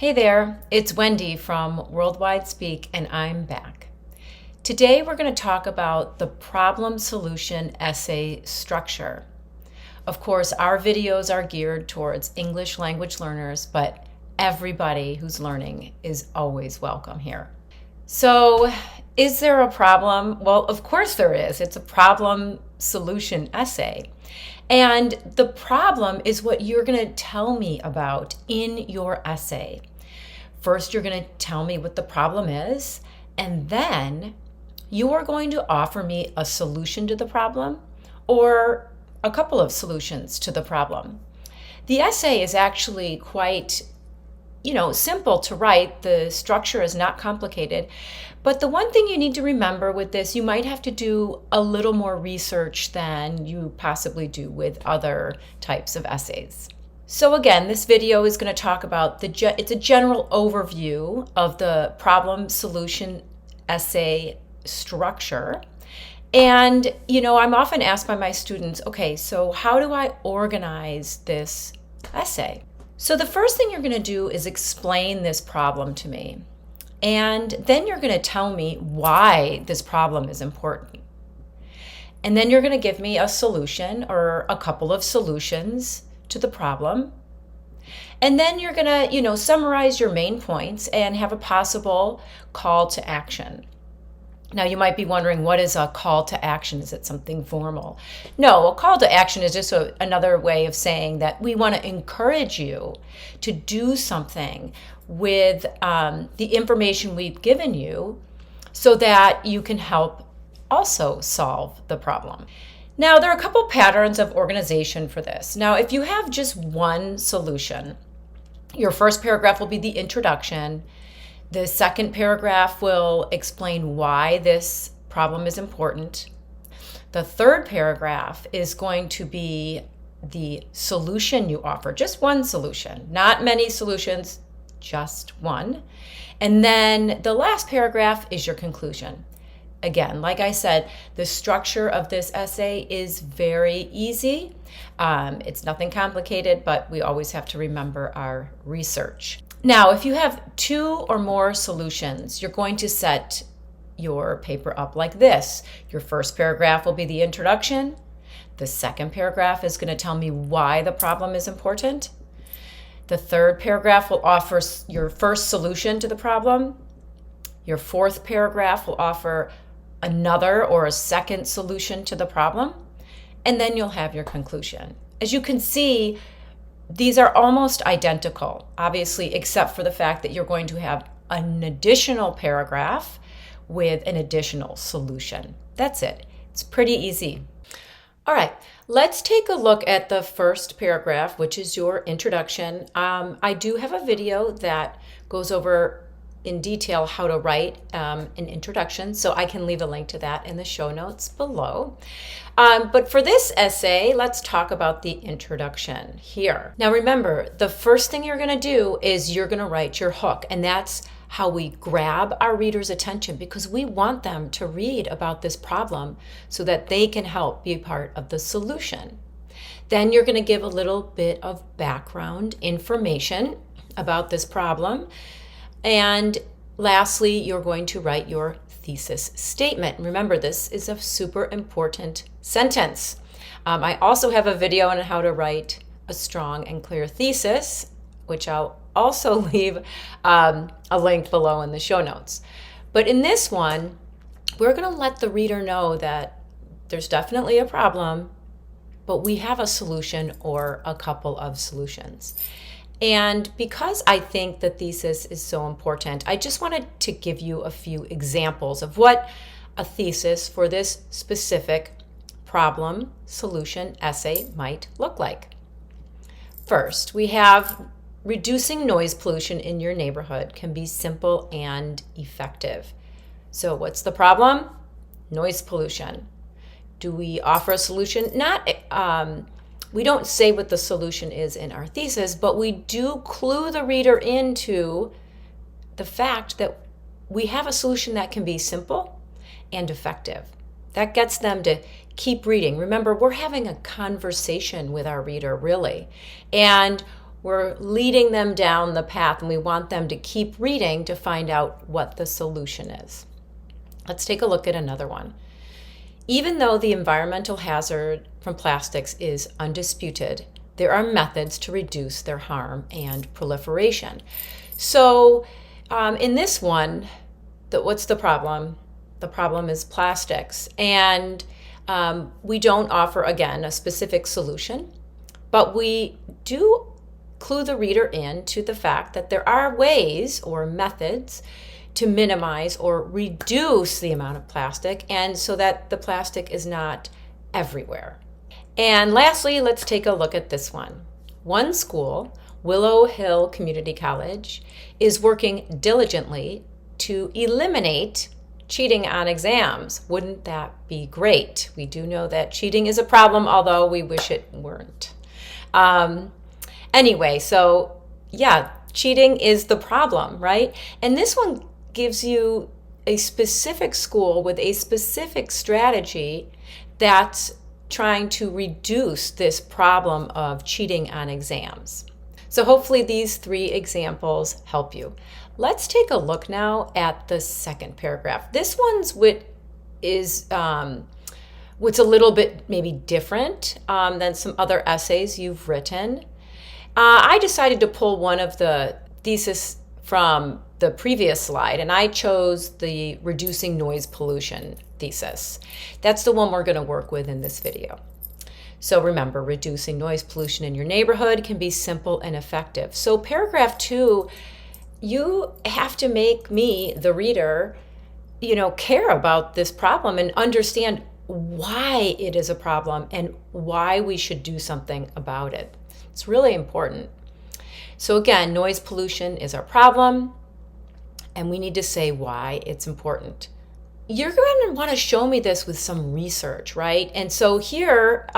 Hey there, it's Wendy from Worldwide Speak, and I'm back. Today we're going to talk about the problem solution essay structure. Of course, our videos are geared towards English language learners, but everybody who's learning is always welcome here. So, is there a problem? Well, of course there is. It's a problem solution essay. And the problem is what you're going to tell me about in your essay. First, you're going to tell me what the problem is, and then you are going to offer me a solution to the problem or a couple of solutions to the problem. The essay is actually quite simple to write. The structure is not complicated. But the one thing you need to remember with this, you might have to do a little more research than you possibly do with other types of essays. So again, this video is going to talk about it's a general overview of the problem solution essay structure. And, I'm often asked by my students, okay, so how do I organize this essay? So the first thing you're going to do is explain this problem to me. And then you're going to tell me why this problem is important. And then you're going to give me a solution or a couple of solutions to the problem. And then you're going to, summarize your main points and have a possible call to action. Now, you might be wondering, what is a call to action? Is it something formal? No, a call to action is just another way of saying that we want to encourage you to do something with the information we've given you so that you can help also solve the problem. Now, there are a couple patterns of organization for this. Now, if you have just one solution, your first paragraph will be the introduction. The second paragraph will explain why this problem is important. The third paragraph is going to be the solution you offer, just one solution, not many solutions, just one. And then the last paragraph is your conclusion. Again, like I said, the structure of this essay is very easy. It's nothing complicated, but we always have to remember our research. Now, if you have two or more solutions, you're going to set your paper up like this. Your first paragraph will be the introduction. The second paragraph is going to tell me why the problem is important. The third paragraph will offer your first solution to the problem. Your fourth paragraph will offer another or a second solution to the problem. And then you'll have your conclusion. As you can see, these are almost identical, obviously, except for the fact that you're going to have an additional paragraph with an additional solution. That's it. It's pretty easy. All right, let's take a look at the first paragraph, which is your introduction. I do have a video that goes over in detail how to write an introduction, so I can leave a link to that in the show notes below. But for this essay, let's talk about the introduction here. Now remember, the first thing you're going to do is you're going to write your hook, and that's how we grab our readers' attention, because we want them to read about this problem so that they can help be part of the solution. Then you're going to give a little bit of background information about this problem. And lastly, you're going to write your thesis statement. Remember, this is a super important sentence. I also have a video on how to write a strong and clear thesis, which I'll also leave a link below in the show notes. But in this one, we're going to let the reader know that there's definitely a problem, but we have a solution or a couple of solutions. And because I think the thesis is so important, I just wanted to give you a few examples of what a thesis for this specific problem solution essay might look like. First, we have reducing noise pollution in your neighborhood can be simple and effective. So what's the problem? Noise pollution. Do we offer a solution? We don't say what the solution is in our thesis, but we do clue the reader into the fact that we have a solution that can be simple and effective. That gets them to keep reading. Remember, we're having a conversation with our reader, really. And We're leading them down the path, and we want them to keep reading to find out what the solution is. Let's take a look at another one. Even though the environmental hazard from plastics is undisputed, there are methods to reduce their harm and proliferation. So in this one, what's the problem? The problem is plastics. And we don't offer, again, a specific solution, but we do clue the reader in to the fact that there are ways or methods to minimize or reduce the amount of plastic, and so that the plastic is not everywhere. And lastly, let's take a look at this one. One school, Willow Hill Community College, is working diligently to eliminate cheating on exams. Wouldn't that be great? We do know that cheating is a problem, although we wish it weren't. Anyway, so yeah, cheating is the problem, right? And this one gives you a specific school with a specific strategy that's trying to reduce this problem of cheating on exams. So hopefully these 3 examples help you. Let's take a look now at the second paragraph. This one's what's a little bit maybe different than some other essays you've written. I decided to pull one of the thesis from the previous slide, and I chose the reducing noise pollution thesis. That's the one we're going to work with in this video. So remember, reducing noise pollution in your neighborhood can be simple and effective. So paragraph 2, you have to make me, the reader, care about this problem and understand why it is a problem and why we should do something about it. It's really important. So again, noise pollution is our problem, and we need to say why it's important. You're going to want to show me this with some research, right? And so here,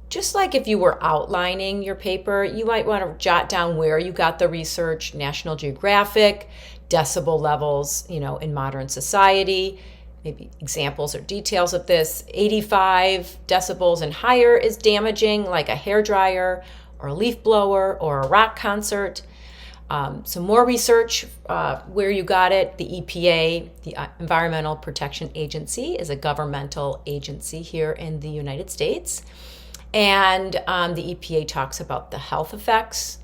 just like if you were outlining your paper, you might want to jot down where you got the research, National Geographic, decibel levels, in modern society, maybe examples or details of this. 85 decibels and higher is damaging, like a hairdryer or a leaf blower or a rock concert. Some more research, where you got it. The EPA, the Environmental Protection Agency, is a governmental agency here in the United States. And the EPA talks about the health effects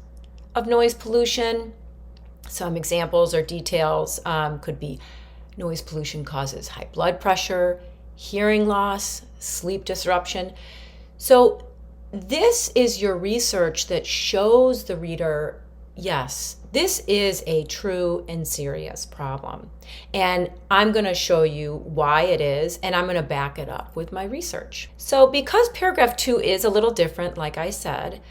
of noise pollution. Some examples or details could be noise pollution causes high blood pressure, hearing loss, sleep disruption. So this is your research that shows the reader, yes, this is a true and serious problem. And I'm going to show you why it is, and I'm going to back it up with my research. So because paragraph 2 is a little different, like I said,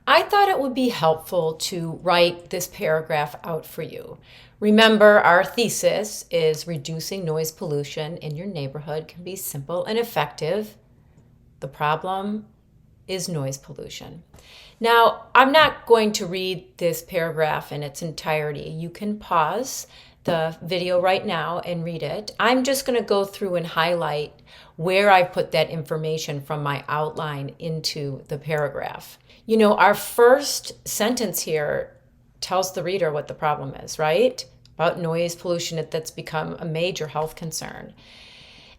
I thought it would be helpful to write this paragraph out for you. Remember, our thesis is reducing noise pollution in your neighborhood can be simple and effective. The problem is noise pollution. Now, I'm not going to read this paragraph in its entirety. You can pause the video right now and read it. I'm just going to go through and highlight where I put that information from my outline into the paragraph. Our first sentence here tells the reader what the problem is, right? About noise pollution that's become a major health concern.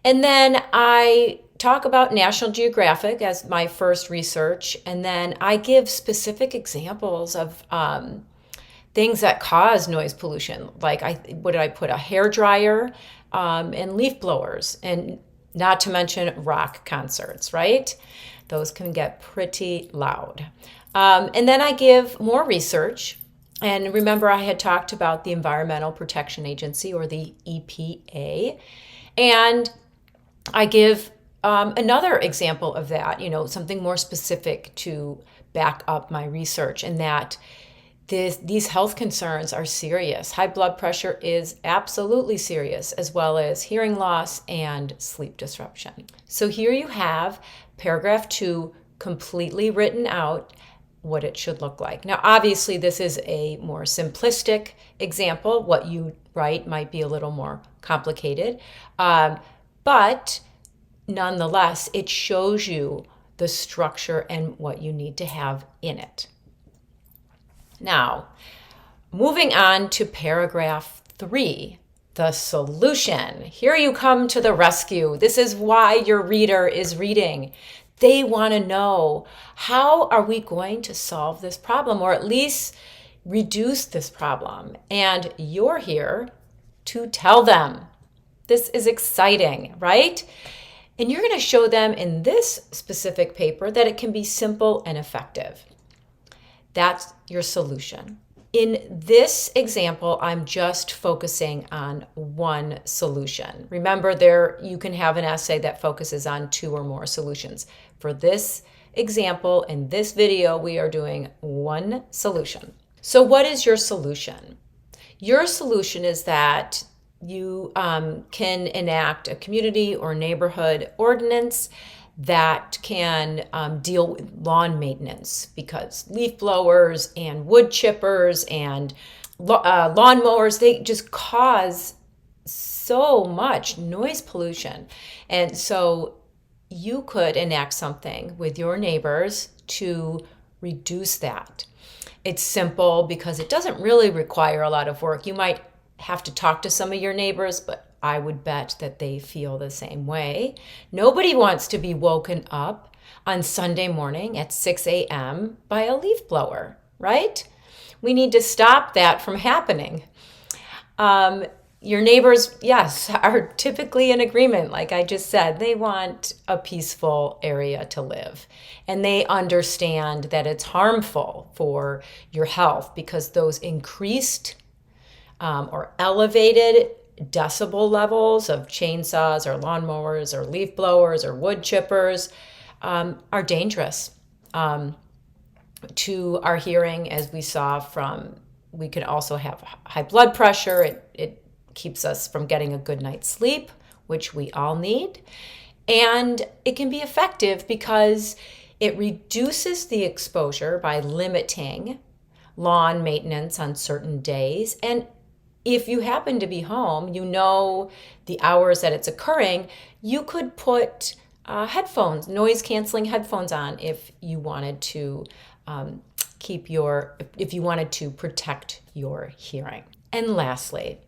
And then I talk about National Geographic as my first research, and then I give specific examples of things that cause noise pollution. Like, what did I put? A hairdryer and leaf blowers, and not to mention rock concerts, right? Those can get pretty loud. And then I give more research. And remember, I had talked about the Environmental Protection Agency, or the EPA. And I give another example of that, something more specific to back up my research, and that these health concerns are serious. High blood pressure is absolutely serious, as well as hearing loss and sleep disruption. So here you have paragraph 2 completely written out, what it should look like. Now, obviously, this is a more simplistic example. What you write might be a little more complicated, but nonetheless, it shows you the structure and what you need to have in it. Now, moving on to paragraph 3, the solution. Here you come to the rescue. This is why your reader is reading. They want to know, how are we going to solve this problem, or at least reduce this problem? And you're here to tell them. This is exciting, right? And you're going to show them in this specific paper that it can be simple and effective. That's your solution. In this example, I'm just focusing on one solution. Remember, you can have an essay that focuses on 2 or more solutions. For this example, in this video, we are doing one solution. So what is your solution? Your solution is that you can enact a community or neighborhood ordinance that can deal with lawn maintenance, because leaf blowers and wood chippers and lawn mowers, they just cause so much noise pollution. And so you could enact something with your neighbors to reduce that. It's simple because it doesn't really require a lot of work. You might have to talk to some of your neighbors, but I would bet that they feel the same way. Nobody wants to be woken up on Sunday morning at 6 a.m. by a leaf blower, right? We need to stop that from happening. Your neighbors, yes, are typically in agreement. Like I just said, they want a peaceful area to live. And they understand that it's harmful for your health because those increased or elevated decibel levels of chainsaws or lawnmowers or leaf blowers or wood chippers are dangerous to our hearing, as we saw we could also have high blood pressure. It keeps us from getting a good night's sleep, which we all need. And it can be effective because it reduces the exposure by limiting lawn maintenance on certain days. And if you happen to be home, you know the hours that it's occurring, you could put headphones, noise-canceling headphones on if you wanted to if you wanted to protect your hearing. And lastly,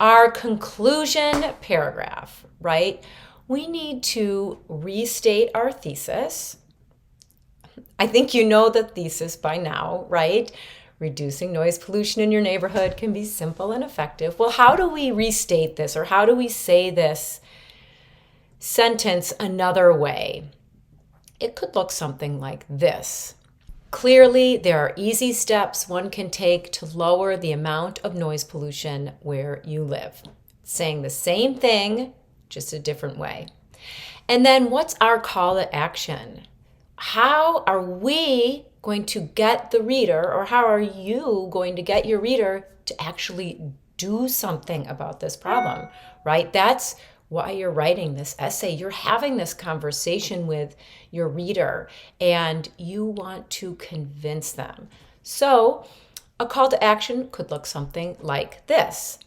our conclusion paragraph, right? We need to restate our thesis. I think you know the thesis by now, right? Reducing noise pollution in your neighborhood can be simple and effective. Well, how do we restate this, or how do we say this sentence another way? It could look something like this. Clearly, there are easy steps one can take to lower the amount of noise pollution where you live. Saying the same thing, just a different way. And then what's our call to action? How are we going to get the reader, or how are you going to get your reader to actually do something about this problem, right? That's why you're writing this essay. You're having this conversation with your reader and you want to convince them. So a call to action could look something like this.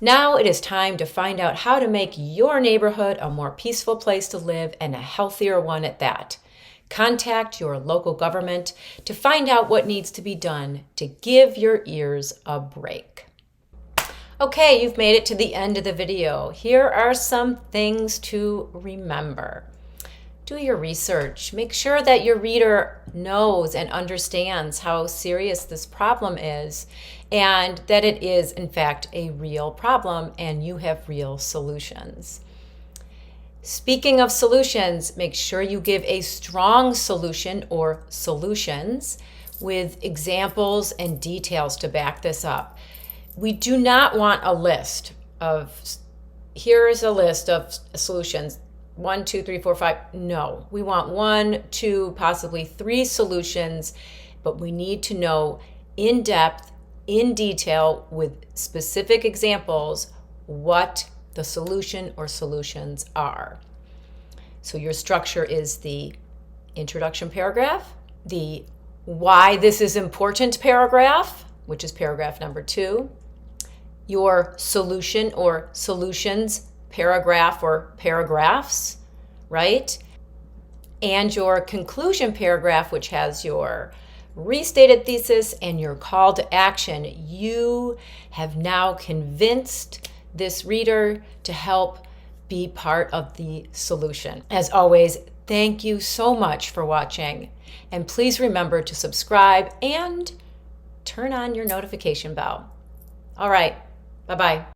Now it is time to find out how to make your neighborhood a more peaceful place to live, and a healthier one at that. Contact your local government to find out what needs to be done to give your ears a break. Okay, you've made it to the end of the video. Here are some things to remember. Do your research. Make sure that your reader knows and understands how serious this problem is, and that it is, in fact, a real problem and you have real solutions. Speaking of solutions, make sure you give a strong solution or solutions with examples and details to back this up. We do not want a list of, here is a list of solutions, 1, 2, 3, 4, 5. No, we want 1, 2, possibly 3 solutions, but we need to know in depth, in detail, with specific examples, what the solution or solutions are. So your structure is the introduction paragraph, the why this is important paragraph, which is paragraph number 2, your solution or solutions paragraph or paragraphs, right? And your conclusion paragraph, which has your restated thesis and your call to action. You have now convinced this reader to help be part of the solution. As always, thank you so much for watching. And please remember to subscribe and turn on your notification bell. All right, bye-bye.